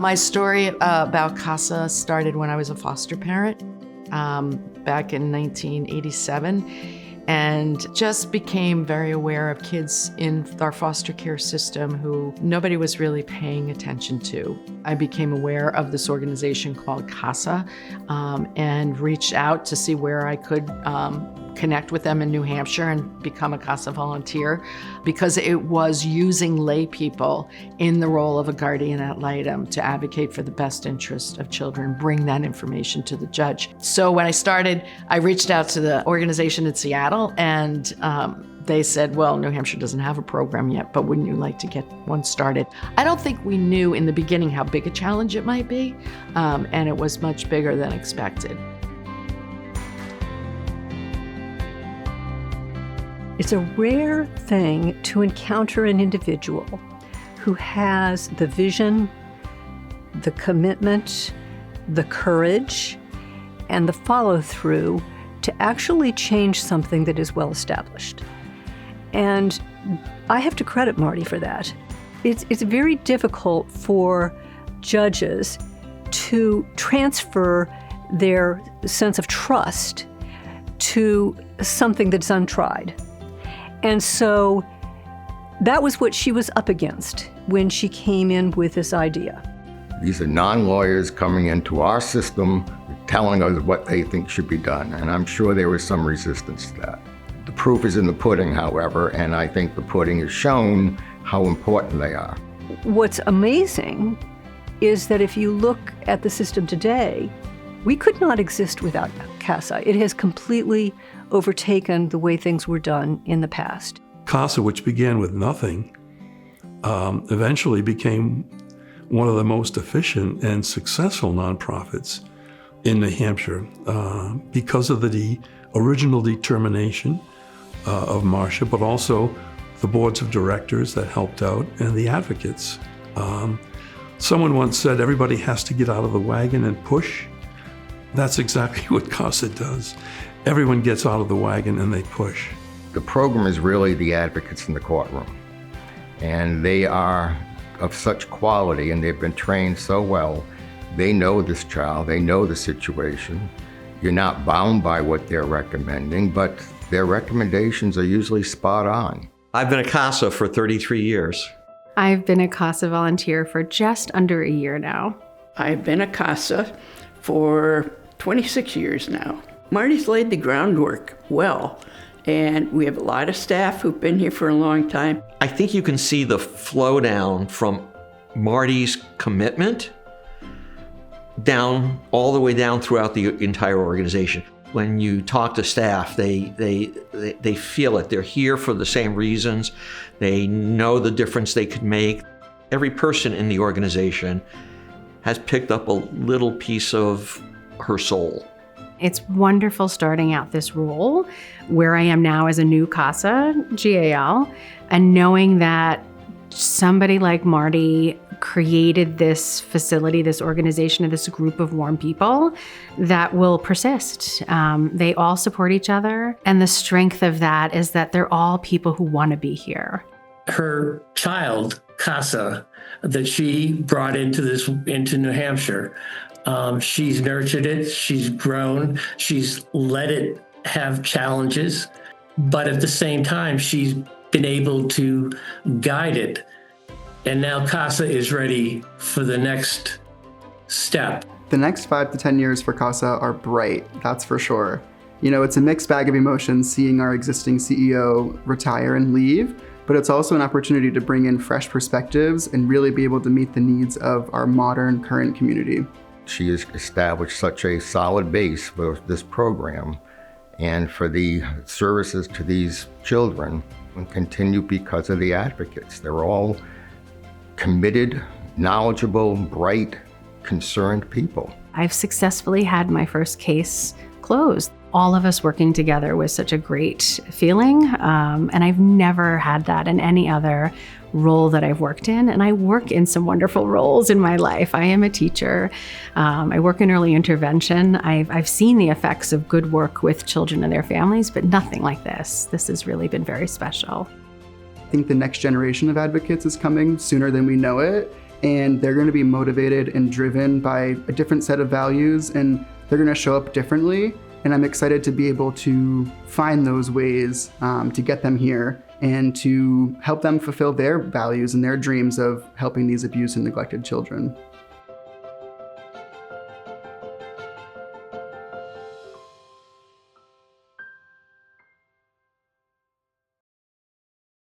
My story about CASA started when I was a foster parent back in 1987. And just became very aware of kids in our foster care system who nobody was really paying attention to. I became aware of this organization called CASA and reached out to see where I could connect with them in New Hampshire and become a CASA volunteer, because it was using lay people in the role of a guardian ad litem to advocate for the best interest of children, bring that information to the judge. So when I started, I reached out to the organization in Seattle, and they said, well, New Hampshire doesn't have a program yet, but wouldn't you like to get one started? I don't think we knew in the beginning how big a challenge it might be, and it was much bigger than expected. It's a rare thing to encounter an individual who has the vision, the commitment, the courage, and the follow-through to actually change something that is well established. And I have to credit Marty for that. It's very difficult for judges to transfer their sense of trust to something that's untried. And so that was what she was up against when she came in with this idea. These are non-lawyers coming into our system, telling us what they think should be done, and I'm sure there was some resistance to that. The proof is in the pudding, however, and I think the pudding has shown how important they are. What's amazing is that if you look at the system today, we could not exist without CASA. It has completely overtaken the way things were done in the past. CASA, which began with nothing, eventually became one of the most efficient and successful nonprofits in New Hampshire because of the original determination of Marcia, but also the boards of directors that helped out and the advocates. Someone once said, everybody has to get out of the wagon and push. That's exactly what CASA does. Everyone gets out of the wagon and they push. The program is really the advocates in the courtroom. And they are of such quality and they've been trained so well. They know this child, they know the situation. You're not bound by what they're recommending, but their recommendations are usually spot on. I've been a CASA for 33 years. I've been a CASA volunteer for just under a year now. I've been a CASA for 26 years now. Marty's laid the groundwork well, and we have a lot of staff who've been here for a long time. I think you can see the flow down from Marty's commitment down all the way down throughout the entire organization. When you talk to staff, they feel it. They're here for the same reasons. They know the difference they could make. Every person in the organization has picked up a little piece of her soul. It's wonderful starting out this role where I am now as a new CASA GAL, and knowing that somebody like Marty created this facility, this organization, and this group of warm people that will persist. They all support each other, and the strength of that is that they're all people who want to be here. Her child, CASA, that she brought into New Hampshire, she's nurtured it, she's grown, she's let it have challenges, but at the same time, she's been able to guide it. And now CASA is ready for the next step. The next 5 to 10 years for CASA are bright, that's for sure. You know, it's a mixed bag of emotions seeing our existing CEO retire and leave, but it's also an opportunity to bring in fresh perspectives and really be able to meet the needs of our modern current community. She has established such a solid base for this program and for the services to these children and continue because of the advocates. They're all committed, knowledgeable, bright, concerned people. I've successfully had my first case closed. All of us working together was such a great feeling, and I've never had that in any other role that I've worked in. And I work in some wonderful roles in my life. I am a teacher. I work in early intervention. I've seen the effects of good work with children and their families, but nothing like this. This has really been very special. I think the next generation of advocates is coming sooner than we know it. and they're going to be motivated and driven by a different set of values, and they're going to show up differently. And I'm excited to be able to find those ways to get them here and to help them fulfill their values and their dreams of helping these abused and neglected children.